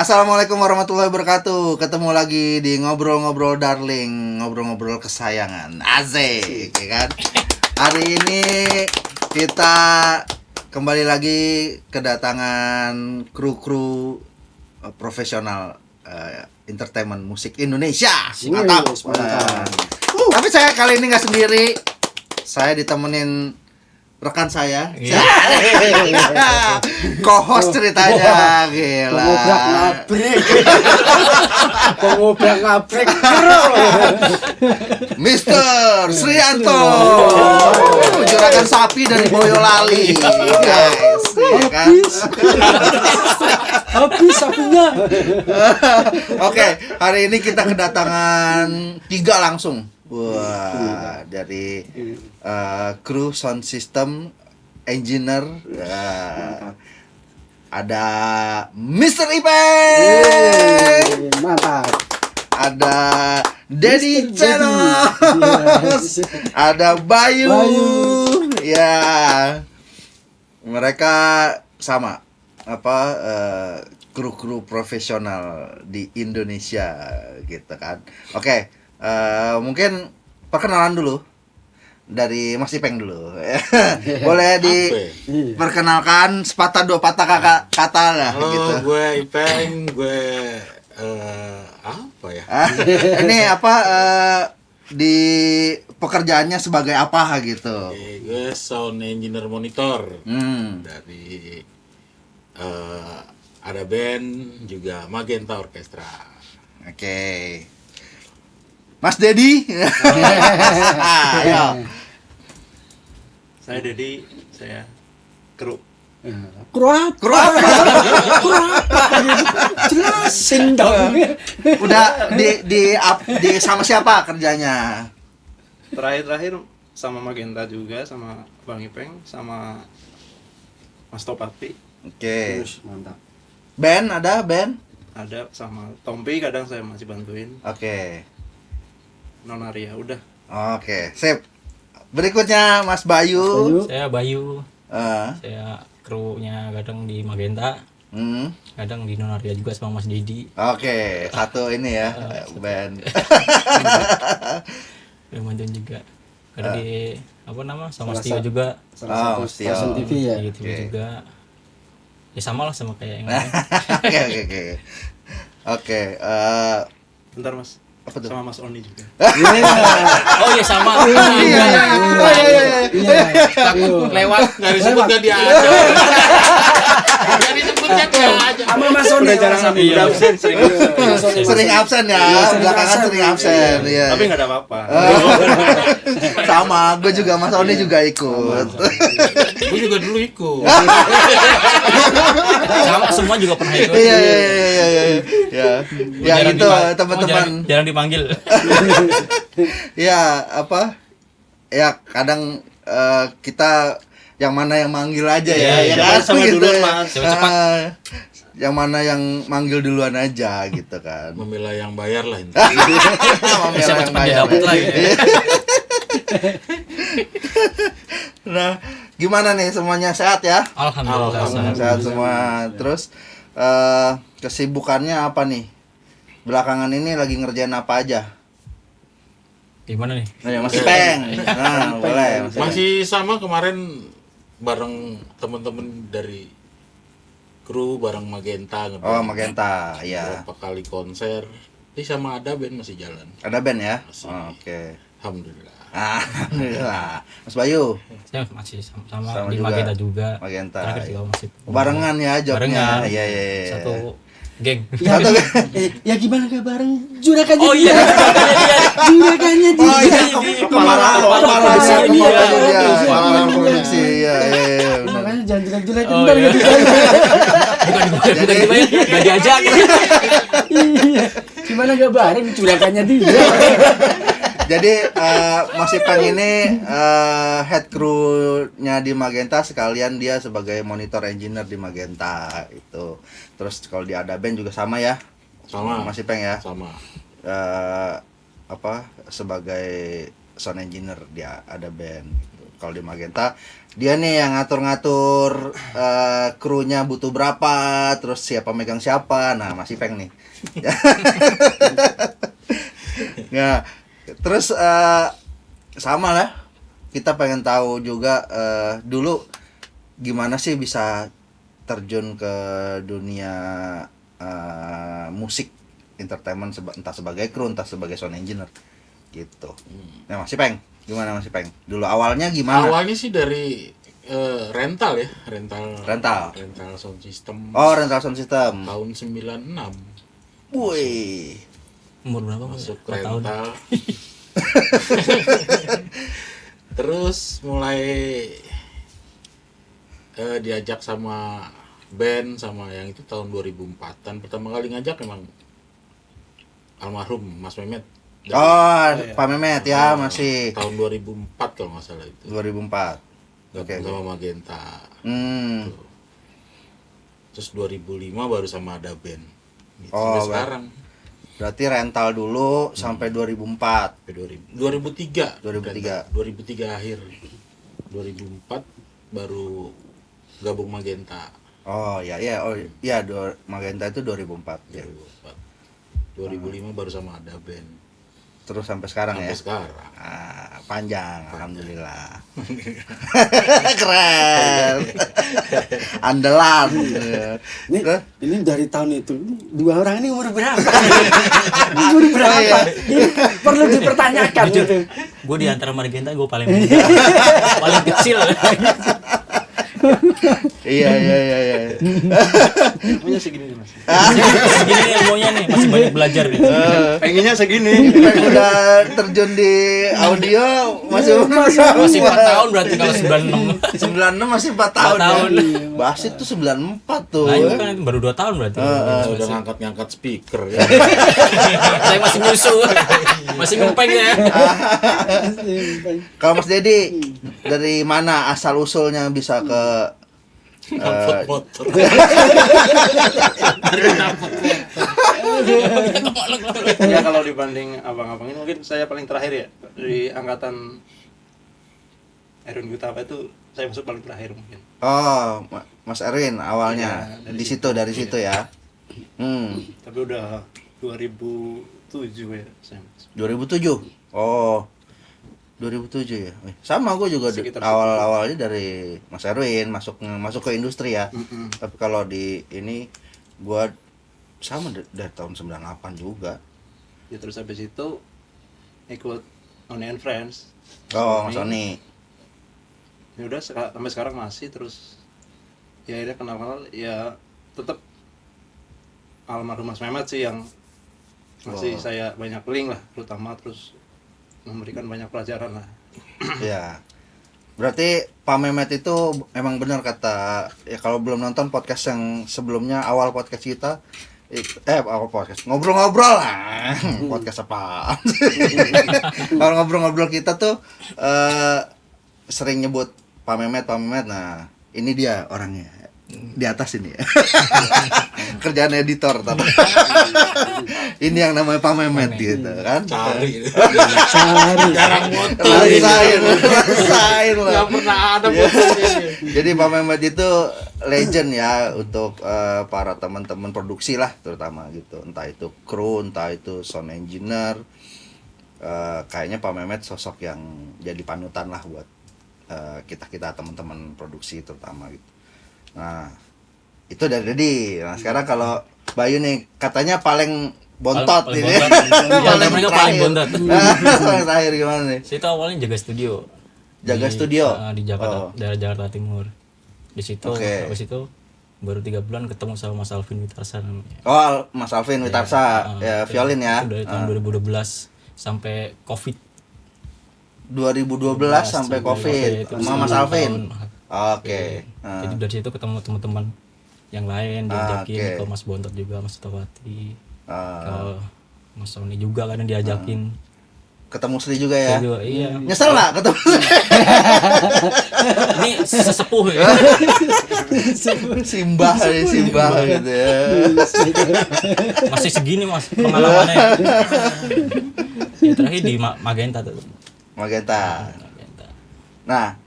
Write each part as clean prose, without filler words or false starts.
Assalamualaikum warahmatullahi wabarakatuh. Ketemu lagi di ngobrol-ngobrol darling, ngobrol-ngobrol kesayangan. Asik, ya kan? Hari ini kita kembali lagi kedatangan kru-kru profesional entertainment musik Indonesia. Mantap. Tapi saya kali ini nggak sendiri. Saya ditemenin rekan saya, co-host ceritanya, gila. Pengobrak-ngabrik, Mister Srianto, juragan sapi dari Boyolali, guys. habis sapinya. Oke, hari ini kita kedatangan 3 langsung. Wah, dari kru sound system, engineer, ada Mr. Ipeng, Mantap. ada Daddy Channel, ada Bayu. Ya, mereka sama kru-kru profesional di Indonesia gitu kan. Oke. Mungkin perkenalan dulu dari Mas Ipeng dulu. Boleh diperkenalkan sepatah dua patah kata lah. Halo, gitu. Gue Ipeng, gue apa ya? Ini di pekerjaannya sebagai apa gitu? Gue sound engineer monitor dari ada band juga Magenta Orchestra. Oke. Mas Dedi. Ayo. Saya Dedi, saya kru. Kru apa? Jelasin dong. Udah di sama siapa kerjanya? Terakhir sama Magenta juga, sama Bang Ipeng, sama Mas Topati. Oke. Mantap. Band ada band? Ada sama Tompi, kadang saya masih bantuin. Oke. Nonaria, udah. Oke, sip. Berikutnya Mas Bayu. Saya Bayu. Eh, Saya krunya kadang di Magenta, kadang di Nonaria juga sama Mas Dedi. Oke, satu ini ya, band. Yang bantuin juga. Kadang di sama Stio juga. Oh, Stio. Stasiun TV ya. Di TV Oke. juga. Ya sama lah sama kayak yang lain. Oke. Oke, Bentar Mas. apa tuh? Sama Mas Oni juga. Oh iya sama. Iya. Lewat. Nggak disebut nggak dia aja. Nggak disebutnya dia aja. Sama Mas Sony. Iya. Sering absen ya, belakangan sering absen. Iya. Tapi nggak ada apa-apa. Sama, gue juga Mas Oni juga ikut. Gue juga dulu ikut. Sama semua juga pernah ikut. Iya. Ya Jarang gitu dipanggil. teman-teman. Jarang dipanggil. Ya ya kadang kita yang mana yang manggil aja ya, Iya, kan? sama Gitu duluan, ya. Mas. Cepat-cepat. Yang mana yang manggil duluan aja gitu kan. Memilah yang bayar lah ini. Memilah yang Cepat-cepat bayar. dia dapat lah gitu. Nah, gimana nih semuanya sehat ya? Alhamdulillah. Alhamdulillah. Sehat semua. Terus kesibukannya apa nih? Belakangan ini lagi ngerjain apa aja? Gimana nih? Nah, ya, Mas Peng. Nah, boleh. Mas Ipeng. Masih sama kemarin bareng teman-teman dari kru bareng Magenta Oh, ngeband. Magenta, ya. Berapa kali konser. Ini sama ada band masih jalan. Ada band ya? Masih. Oh, oke. Alhamdulillah. Alhamdulillah. Mas Bayu, Saya masih sama Sama di juga. Magenta juga. Magenta. Terakhir juga masih barengan ya jobnya. Barengan. Iya. Satu geng. Satu. Ya gimana gak bareng juragannya Oh iya. Juragannya dia. Oh iya, kepala dia. kepala produksi. Iya. benar. Makanya jangan jelek-jelek Oh, ntar iya. nggak dibayar. Bukan dibayar, nggak diajak. Iya. Gimana gak bareng juragannya dia. Jadi Mas Ipeng ini head crew-nya di Magenta, sekalian dia sebagai monitor engineer di Magenta itu. Terus kalau di Ada Band juga sama ya? Sama. Mas Ipeng ya? Sama. Sebagai sound engineer dia Ada Band gitu. Kalau di Magenta dia nih yang ngatur-ngatur krunya butuh berapa, terus siapa megang siapa. Nah, Mas Ipeng nih. Nah, terus sama lah. Kita pengen tahu juga dulu gimana sih bisa terjun ke dunia musik entertainment entah sebagai kru entah sebagai sound engineer gitu. Nah, Mas Ipeng, gimana Mas Ipeng? Dulu awalnya gimana? Awalnya sih dari rental ya, Rental sound system. Oh, rental sound system. Tahun 96 Wih. Umur berapa Mas? masuk 4 tahun. rental. Terus mulai diajak sama band sama yang itu tahun 2004-an. Pertama kali ngajak emang almarhum Mas Mehmet. Oh, Pak Mehmet ya, masih Tahun 2004 kalau nggak salah itu. 2004. Gabung sama Magenta. Hmm. Terus 2005 baru sama ada band. Gitu. Oh, Sampai sekarang. Berarti rental dulu sampai 2004. Sampai 2003. 2003. 2003 akhir. 2004 baru gabung Magenta. Oh, ya ya. Oh, ya Magenta itu 2004 ya. 2004. 2005 baru sama ada band. Terus sampai sekarang Sampai ya. sekarang. Panjang, alhamdulillah. Keren. Andalan. Ini dari tahun itu, dua orang ini umur berapa? Umur berapa? Ini perlu dipertanyakan gitu. Gue di antara Magenta gue paling muda. Paling kecil. Iya. Punya segini nih, Mas. Segini nih ilmunya nih, masih banyak belajar nih. Pengennya segini. Ipeng udah terjun di audio masih 4 tahun berarti kalau 96. 96 masih 4 tahun. 4 tahun. Ya. Basit tuh 94 tuh. Nah, itu kan baru 2 tahun berarti. Udah ngangkat-ngangkat speaker ya. Saya masih nyusu. Masih ngempeng ya. Kalau Mas Dedi dari mana asal usulnya bisa ke Ngangkut motor. Ya kalau dibanding abang-abang ini mungkin saya paling terakhir ya di angkatan Erwin Gutapa itu saya masuk paling terakhir mungkin. Oh, Mas Erwin awalnya Iya, dari situ ya. Tapi udah 2007 ya saya masuk. 2007. Oh. 2007 ya. Sama gue juga Sekitar awal-awalnya dari Mas Erwin masuk ke industri ya. Tapi kalau di ini gue sama dari tahun 98 juga. Ya terus habis itu ikut Oni and Friends. Oh, Mas Oni. Ya udah sampai sekarang masih terus ya akhirnya kenal ya tetap almarhum Mas Mehmet sih yang masih saya banyak link lah terutama terus memberikan banyak pelajaran lah. Ya. Berarti Pak Mehmet itu emang benar kata ya kalau belum nonton podcast yang sebelumnya awal podcast kita awal podcast ngobrol-ngobrol lah. Podcast apa? Kalau ngobrol-ngobrol kita tuh sering nyebut Pak Mehmet. Nah, ini dia orangnya. Di atas ini. Kerjaan editor tapi. Ini yang namanya Pak Mehmet gitu kan. Cari. Jarang Rasain lah. Gak pernah ada fotonya. Jadi Pak Mehmet itu legend ya untuk para teman-teman produksi lah terutama gitu. Entah itu kru, entah itu sound engineer. Kayaknya Pak Mehmet sosok yang jadi panutan lah buat kita teman-teman produksi terutama gitu. Nah, itu dari Dedi. Nah, sekarang kalau Bayu nih katanya paling bontot Paling ini. bontot. Ya, mereka paling bontot. Paling terakhir gimana nih? Saya itu awalnya jaga studio. Studio? Di Jakarta, Oh. daerah Jakarta Timur. Di situ, Oke. habis itu baru 3 bulan ketemu sama Mas Alvin Witarsan. Oh, Mas Alvin Witarsa, ya violin ya. Itu dari tahun 2012 sampai Covid. 2012 sampai Covid itu sama Mas 9 Alvin. tahun. Oke. Jadi dari situ ketemu teman-teman yang lain diajakin oke. ke Mas Bontot juga, Mas Tawati, Ah, ke Mas Sony juga kadang diajakin. ketemu Sri juga ya. Saya juga, iya. Nyesel nggak ketemu Sri? Ini sesepuh ya. Simbah gitu ya. Masih segini Mas pengalamannya. Ya, terakhir di Magenta tuh. Magenta. Magenta. Nah,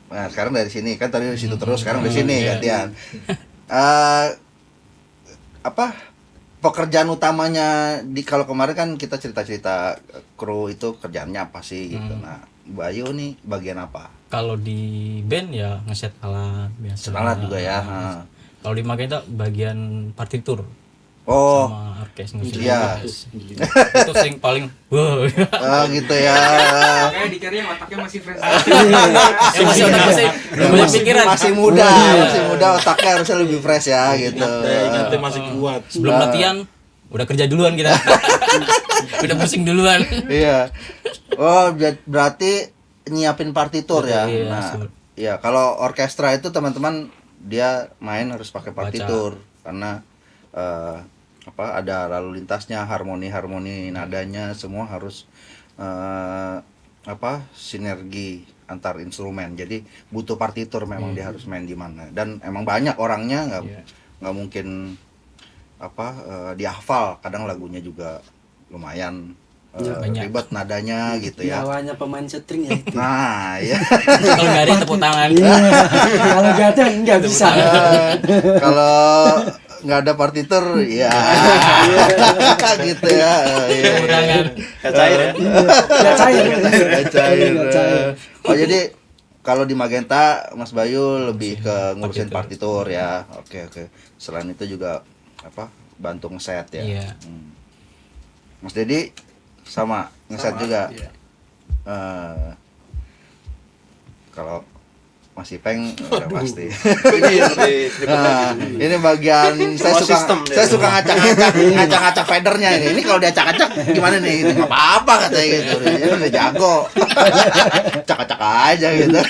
nah sekarang dari sini kan tadi dari situ terus, sekarang dari sini Iya. gantian. Apa pekerjaan utamanya di kalau kemarin kan kita cerita-cerita kru itu kerjaannya apa sih gitu. Nah, Bayu nih bagian apa? Kalau di band ya ngeset alat biasa. Alat juga ya. Ha. Kalau di Magenta bagian partitur Oh, sama orkes musik. iya. Itu sing paling wow. gitu ya. Kayak di Carry yang otaknya masih fresh. Masih otak banyak pikiran. Masih muda, masih muda, otaknya harusnya lebih fresh ya gitu. Ingatnya masih kuat. Sebelum latihan udah kerja duluan kita. Udah pusing duluan. Iya. Oh, berarti nyiapin partitur ya. Iya, Nah, betul. ya kalau orkestra itu teman-teman dia main harus pakai partitur karena ada lalu lintasnya, harmoni nadanya semua harus sinergi antar instrumen. Jadi butuh partitur memang dia harus main di mana. Dan emang banyak orangnya nggak mungkin dihafal. Kadang lagunya juga lumayan banyak. ribet nadanya gitu ya. Nyawanya pemain setring ya itu. Nah, ya. Kalau nggak ada tepuk tangan. Iya. Kalau nggak ada nggak bisa. Kalau nggak ada partitur ya gitu ya. Tepuk tangan. Nggak cair ya. Nggak cair. Nggak cair. Nggak cair. Oh, jadi kalau di Magenta Mas Bayu lebih ke ngurusin partitur ya. Oke. Selain itu juga bantu ngeset ya. Iya. Mas Dedi sama ngeset Sama, juga. iya. Kalau Mas Ipeng udah pasti. Ini lebih ribet Nah, lagi. ini bagian saya Semua suka sistem dia. saya suka ngacak-ngacak federnya ini. Ini kalau diacak-acak gimana nih? Enggak apa-apa katanya gitu. Dia udah jago. Acak-acak aja gitu.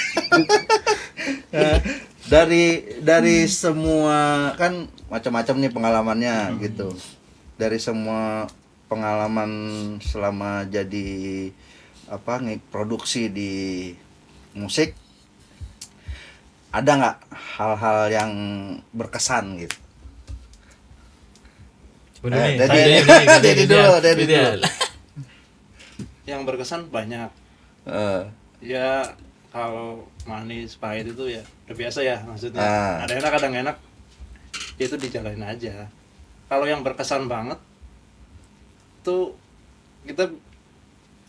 Dari semua kan macam-macam nih pengalamannya gitu. Dari semua pengalaman selama jadi produksi di musik, ada nggak hal-hal yang berkesan gitu? Dedi dulu. Yang berkesan banyak. Ya kalau manis pahit itu ya udah biasa ya maksudnya. Ada enak ada nggak enak, ya itu dijalanin aja. Kalau yang berkesan banget tuh kita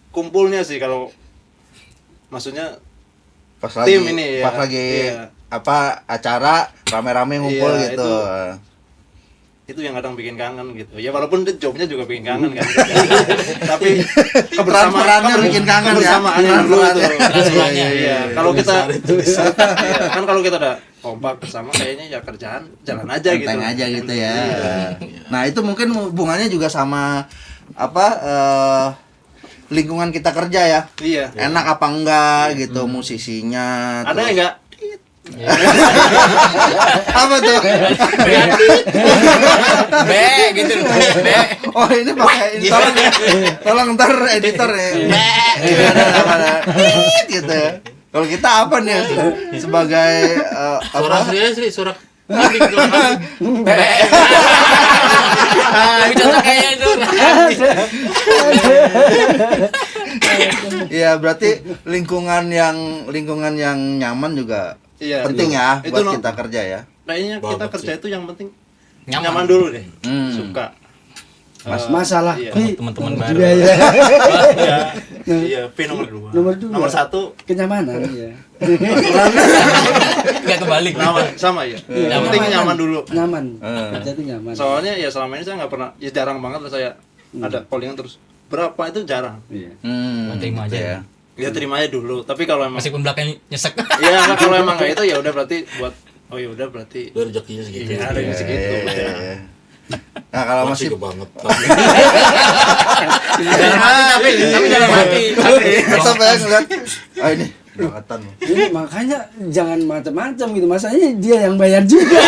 kumpulnya sih, kalau maksudnya Pas lagi tim ini ya. Iya. acara rame-rame ngumpul Iya, gitu. Itu yang kadang bikin kangen gitu. Ya walaupun itu jobnya juga bikin kangen kan. Tapi Transferannya bikin kangen ya. kebersamaannya dulu itu. Transferannya, Iya. Kalau kita iya, kan kalau kita udah kompak bersama kayaknya ya kerjaan jalan aja gitu. Enteng aja gitu ya. Iya. Nah, itu mungkin hubungannya juga sama lingkungan kita kerja ya. Iya. Enak apa enggak gitu musisinya. Ada yang enggak? Apa tuh? B gitu loh. B. Oh, ini pakai ini tolong ntar editor ya. Gitu ya. Kalau kita apa nih sebagai Suara Sri, suara kambing tuh. Lebih cocok kayaknya itu. Iya, berarti lingkungan yang nyaman juga Iya. penting ya Itu buat kita kerja ya. Kayaknya kita Banget kerja sih. itu yang penting Nyaman. nyaman dulu deh. Hmm. Suka. Masalah Iya. Teman-teman baru. juga ya. Iya, P nomor 2. Nomor dua. Nomor 1 Kenyamanan ya. Enggak kebalik. sama ya. Yang Nyaman. penting nyaman dulu. Nyaman. Kerja itu nyaman. Soalnya ya selama ini saya nggak pernah, ya jarang banget lah saya ada callingan terus berapa itu jarang. Iya. Terima aja ya. Ya terima aja dulu. Tapi kalau emang Meskipun belakangnya nyesek. ya kalau emang nggak itu ya udah berarti buat ya udah berarti Udah rezekinya segitu. iya ada yang segitu. Iya. Nah, kalau Masih masih banget. Dalam hati tapi dalam hati. tetap ya ngeliat ini kelihatan. Ini makanya jangan macam-macam gitu. Masanya dia yang bayar juga.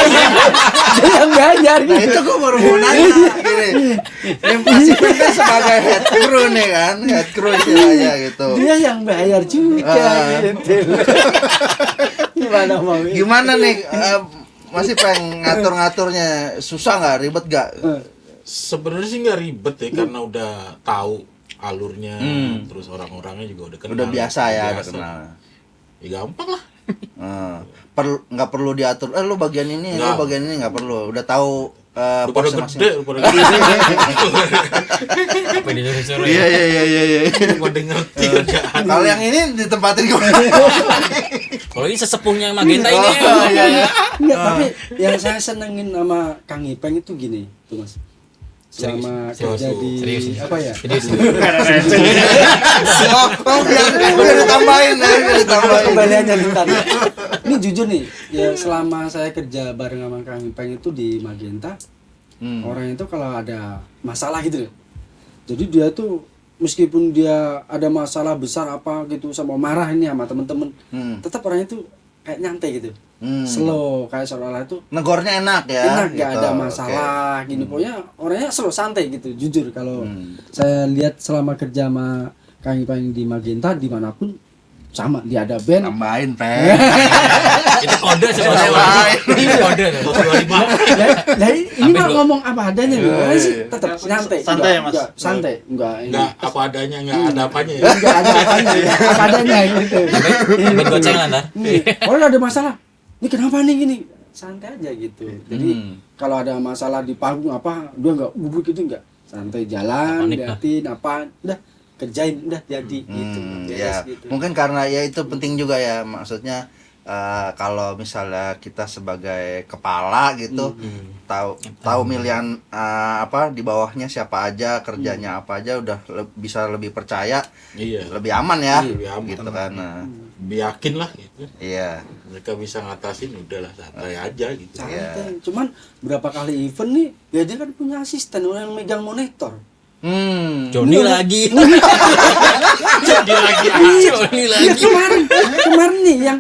Dia yang bayar Nah, gitu. itu gue baru mau nanya gini. Yang pasti kan sebagai head crew nih kan, head crew istilahnya gitu. Dia yang bayar juga gitu. Gimana nih masih pengen ngatur-ngaturnya, susah nggak, ribet nggak? Sebenarnya sih nggak ribet ya, karena udah tahu alurnya, terus orang-orangnya juga udah kenal. Udah biasa ya, udah Biasa. kenal. Ya gampang lah. Nggak perlu diatur. Lu bagian ini, lu Nggak. bagian ini nggak perlu. Udah tahu Lu pada porsi gede, masing-masing. lu pada gede. Apa disuruh-suruh Iya ya? iya. Lu pada ngerti kerjaan. Kalau yang ini ditempatin gimana? Kalau ini sesepuhnya Magenta ini. Oh, iya. Enggak, tapi yang saya senengin sama Kang Ipeng itu gini, tuh Mas. Selama Serius. kerja di Serius. apa ya? Serius. Biar ditambahin, biar ditambahin. Kembaliannya bentar. Ini jujur nih, ya selama saya kerja bareng sama Kang Ipeng itu di Magenta, orang itu kalau ada masalah gitu loh. Jadi dia tuh meskipun dia ada masalah besar apa gitu sama marah ini sama temen-temen, tetap orang itu kayak nyantai gitu. Slow, kayak seolah-olah itu Negornya enak ya. enak, gak gitu. ada masalah gini. Pokoknya orangnya slow, santai gitu. Jujur kalau saya lihat selama kerja sama Kang Ipeng di Magenta dimanapun sama, dia ada band. Tambahin, Pe. Itu kode sebenarnya. Mas. Itu kode. Bos 25. Lah ini Sampai mah dua- ngomong apa adanya loh. Sih tetap santai. Santai ya, Mas? Enggak, santai. Enggak. Enggak apa adanya, enggak ada apanya ya. Enggak ada apanya, enggak apa adanya gitu. Buat goceng lah ntar. Kalau ada masalah, ini kenapa nih gini? Santai aja gitu. Jadi kalau ada masalah di panggung apa, dia enggak gugup gitu enggak. Santai jalan, Panik lah. liatin apa, udah kerjain udah jadi gitu. Ya, Beres gitu. mungkin karena ya itu penting juga ya, maksudnya kalau misalnya kita sebagai kepala gitu tahu milihan apa di bawahnya siapa aja, kerjanya apa aja, udah bisa lebih percaya, Iya. lebih aman ya, Lebih aman. gitu kan. Nah, Yakin lah gitu. iya. Mereka bisa ngatasin udahlah santai aja gitu. Santai. Cuman berapa kali event nih, ya dia kan punya asisten orang yang megang monitor. Joni lagi. Jadi lagi Joni Ya lagi. kemarin nih yang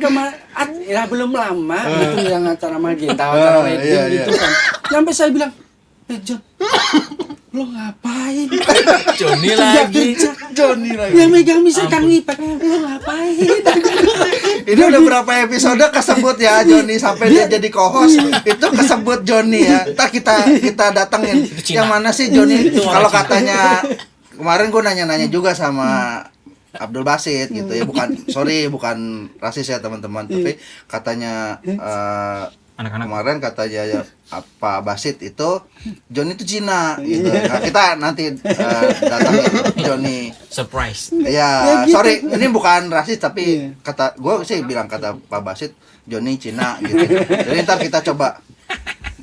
ya belum lama itu yang acara Magenta, acara wedding iya, gitu kan. Sampai saya bilang, John, lo ngapain? Joni Kerja lagi. kerja. Joni lagi. Yang megang bisa Kang Ipeng, lo ngapain? Ini udah berapa episode kesebut ya Joni sampai dia jadi co-host. Itu kesebut Joni ya. Ntar kita datengin. Cina. Yang mana sih Joni? Itu orang Kalau Cina. katanya kemarin gue nanya-nanya juga sama Abdul Basit gitu ya. Bukan rasis ya teman-teman, tapi katanya Anak-anak. kemarin katanya ya, Pak Basit itu Joni itu Cina gitu. Nah, kita nanti datangin Joni. Surprise. Ya, gitu. sorry, ini bukan rasis tapi kata gue sih bilang kata Pak Basit Joni Cina gitu. Jadi ntar kita coba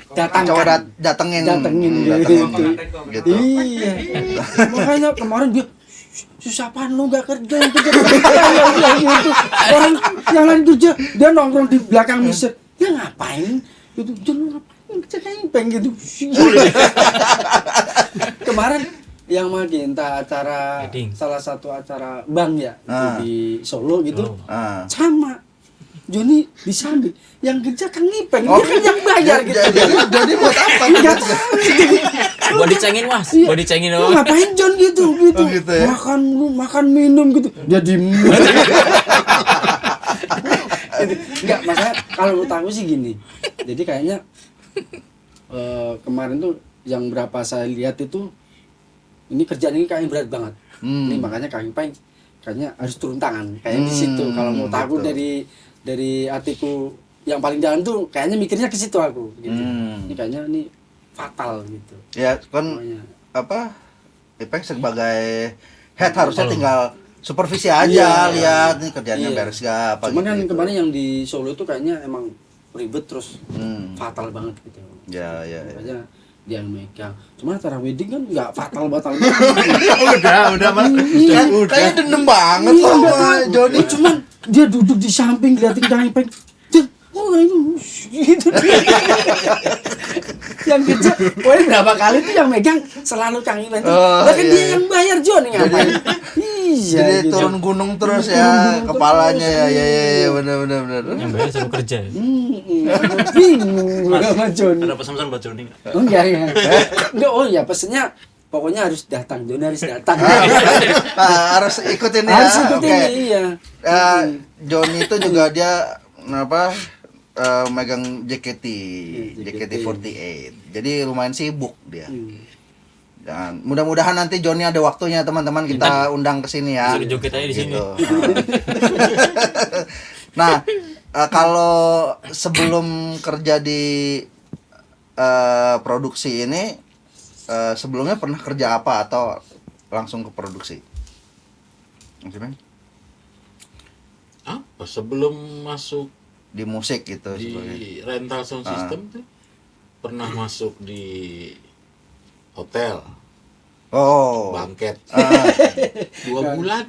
Datangkan. datengin Datengin gitu. Iya. Makanya kemarin dia susah apaan lu gak kerja yang kerja gitu. Orang yang lain kerja dia nongkrong di belakang misir. Dia ngapain? Gitu. Dia ngapain kerja kayak Ipeng gitu. Kemarin yang Magenta acara Wedding. salah satu acara bank ya itu Ah. di Solo gitu. Oh. Ah. Sama Joni di samping yang kerja Kang Ipeng, dia kan yang bayar gitu. Jadi buat apa? Enggak tahu. Buat dicengin Mas. Iya. Buat dicengin Lu doang. ngapain John gitu gitu. Oh, gitu ya? Makan minum gitu. Dia diem. Enggak, masalah kalau menurut aku sih gini. Jadi kayaknya kemarin tuh yang berapa saya lihat itu ini kerjaan ini kayaknya berat banget. Ini makanya Kang Ipeng kayaknya harus turun tangan. Kayak di situ kalau menurut aku gitu. dari hatiku yang paling dalam tuh kayaknya mikirnya ke situ aku gitu. Ini kayaknya ini fatal gitu. Ya kan Pokoknya. apa? Ipeng sebagai head harusnya tinggal supervisi aja, Iya. lihat nih kerjanya Iya. beres gak apa Cuman kan gitu. kemarin yang di Solo itu kayaknya emang ribet terus fatal banget gitu. Ya. Makanya dia yang megang. Cuman acara wedding kan nggak fatal-fatal udah Mas. Kayaknya dendam banget Iya, loh nggak sama tahu. Joni. Cuman dia duduk di samping liatin Kang Ipeng. Oh itu gitu. Yang kerja, pokoknya berapa kali tuh yang megang selalu Kang Ipeng tuh. Oh, Lah kan iya, dia iya. yang bayar Joni ngapain? Iya. Jadi gitu. turun gunung terus ya Turun kepalanya terus. ya benar. Yang bayar selalu kerja. Aku bingung sama Joni. Ada pesan-pesan buat Joni nggak? Oh enggak. Enggak, oh ya pesennya pokoknya harus datang, Joni harus datang. Harus ikutin ya. Harus ikutin Oke. iya. Joni itu juga dia megang JKT, JKT48. Jadi lumayan sibuk dia. Dan mudah-mudahan nanti Joni ada waktunya teman-teman kita undang ke sini ya. Suruh joget aja di sini. Gitu. Nah, kalau sebelum kerja di produksi ini, sebelumnya pernah kerja apa atau langsung ke produksi? Gimana? Apa sebelum masuk Di musik gitu di sebagai. rental sound system tuh pernah masuk di hotel Oh. bangket Ah, 2 bulan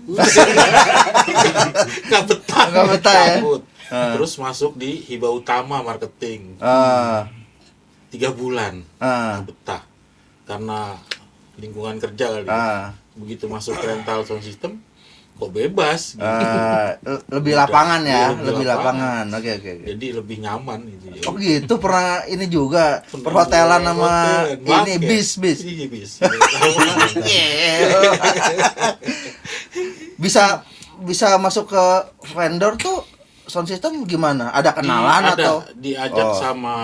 nggak betah Nggak betah ya? cabut. Terus masuk di hibah utama marketing 3 bulan ah, nggak betah karena lingkungan kerja kali ya. ah. Begitu masuk rental sound system kok bebas gitu. Lebih Udah, lapangan ya, iya, lebih lapangan. Oke. Jadi lebih nyaman gitu ya. Oh gitu, pernah ini juga Pernah perhotelan sama hotel, ini bangket. bis. Iya, bis. Bisa masuk ke vendor tuh sound system gimana? Ada kenalan Ada, atau? diajak Oh. sama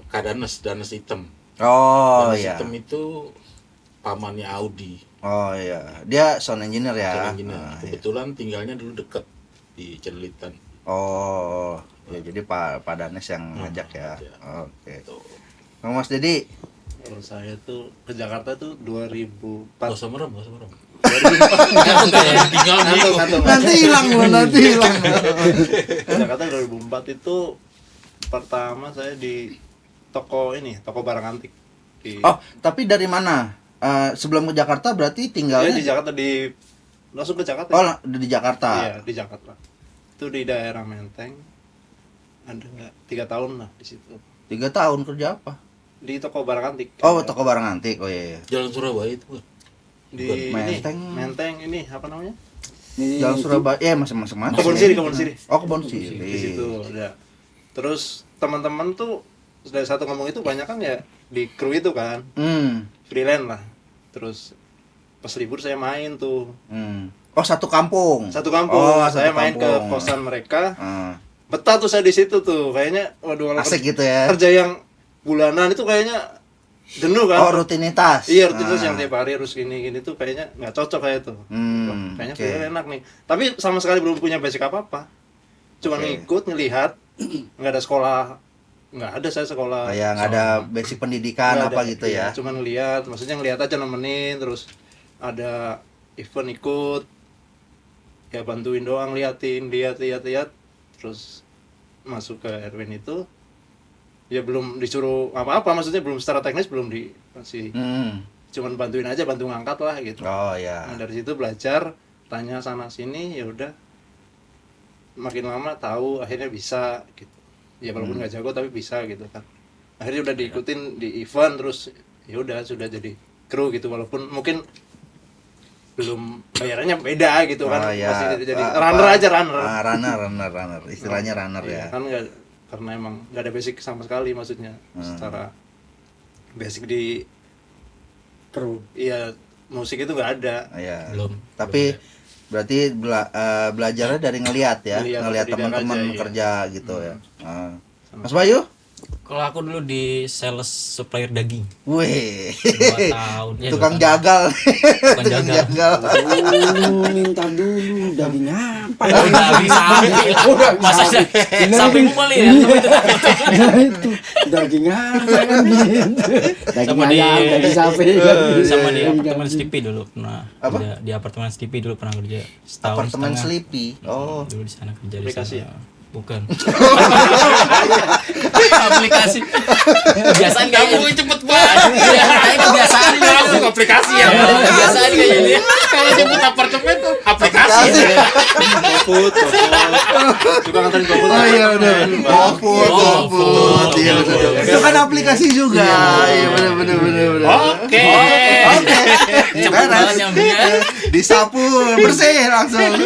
Kadanes, Danes Hitam. Oh Danes iya. Hitam itu pamannya Audi, Oh iya. Dia sound engineer ya. sound engineer. Ah, iya. Kebetulan tinggalnya dulu deket di Celilitan. Oh, ya jadi Pak Danes yang ngajak ya. iya. Oke. Tuh. Kalau Mas Dedi, Kalau saya tuh ke Jakarta tuh 2004. Gak usah merem. Ngantuk. nanti hilang loh, nanti hilang. Ke Jakarta 2004 itu pertama saya di toko barang antik. Oh, tapi dari mana? Sebelum ke Jakarta berarti tinggalnya Di Jakarta langsung ke Jakarta. Oh, di Jakarta. Iya, di Jakarta. Itu di daerah Menteng. Ada nggak 3 tahun lah di situ. 3 tahun kerja apa? Di toko barang antik. Oh, toko barang antik. Oh iya. Jalan Surabaya itu kan. Di Menteng. Menteng ini apa namanya? Jalan Surabaya. Masing-masing mana? Kebon Siri. Oh, Kebon Siri. Di situ ada. Terus teman-teman tuh dari satu ngomong itu banyak kan ya di kru itu kan freelance lah. Terus pas libur saya main tuh Oh, satu kampung. satu kampung. Oh, Saya satu main ke kampung. kosan mereka. Ah, Betah tuh saya di situ tuh. Kayaknya waduh kalau asik gitu ya. kerja yang bulanan itu kayaknya jenuh kan. Oh, rutinitas. Iya, rutinitas Ah. yang tiap hari harus gini tuh kayaknya nggak cocok kayak tuh. Wah, kayaknya oke. freelance enak nih. Tapi sama sekali belum punya basic apa-apa. Cuma Oke. ngikut, ngelihat, nggak ada sekolah, nggak ada saya sekolah. Kayak nggak ada basic pendidikan Nggak apa ada, gitu iya, ya. Cuma ngelihat, maksudnya ngelihat aja nemenin, terus ada event ikut, ya bantuin doang, lihat, terus masuk ke Erwin itu, ya belum disuruh apa-apa, maksudnya belum secara teknis masih cuman bantuin aja, bantu ngangkat lah gitu. Oh ya. Nah, dari situ belajar, tanya sana sini, ya udah makin lama tahu, akhirnya bisa gitu. Ya walaupun nggak jago tapi bisa gitu kan. Akhirnya udah diikutin di event, terus ya udah sudah jadi kru gitu, walaupun mungkin belum bayarannya beda gitu kan. Oh, ya. Masih jadi Apa? runner aja, runner. Runner. Istilahnya runner Iya, ya. kan karena emang nggak ada basic sama sekali, maksudnya secara basic di kru. iya musik itu nggak ada. Iya. Belum. Tapi berarti belajarnya dari ngelihat ya, Ngelihat, ngelihat otodidak teman-teman aja, iya. kerja gitu ya. Mas Bayu? Kalau aku dulu di sales supplier daging. Wih. 2 tahun. Ya, Tukang 2 tahun. jagal. Tukang Tukang jagal. jagal. Minta dulu daging apa? Daging sapi lah. Masa sapi muli ya? Nah itu daging apa kan gitu. Daging Sama di- ayam, daging sapi kan. Sama di Daging apartemen kambing. Sleepy dulu pernah. Apa? Kerja. Di apartemen Sleepy dulu pernah kerja setahun Apartemen setengah. Sleepy. Oh. Dulu di sana kerja Aplikasi di ya? sana. Bukan. Aplikasi. Kebiasaan kayaknya. Kamu cepet banget. Kayaknya kebiasaan ini Langsung aplikasi ya. Kebiasaan kayaknya ini. Kalau jemput apartemen aplikasi. GoFood. Juga nganterin GoFood. Oh iya benar. GoFood, Oh, GoFood. Iya GoFood. benar. Itu kan aplikasi juga. Iya benar. Oke. Cepet banget nyambinya. Disapu bersih langsung.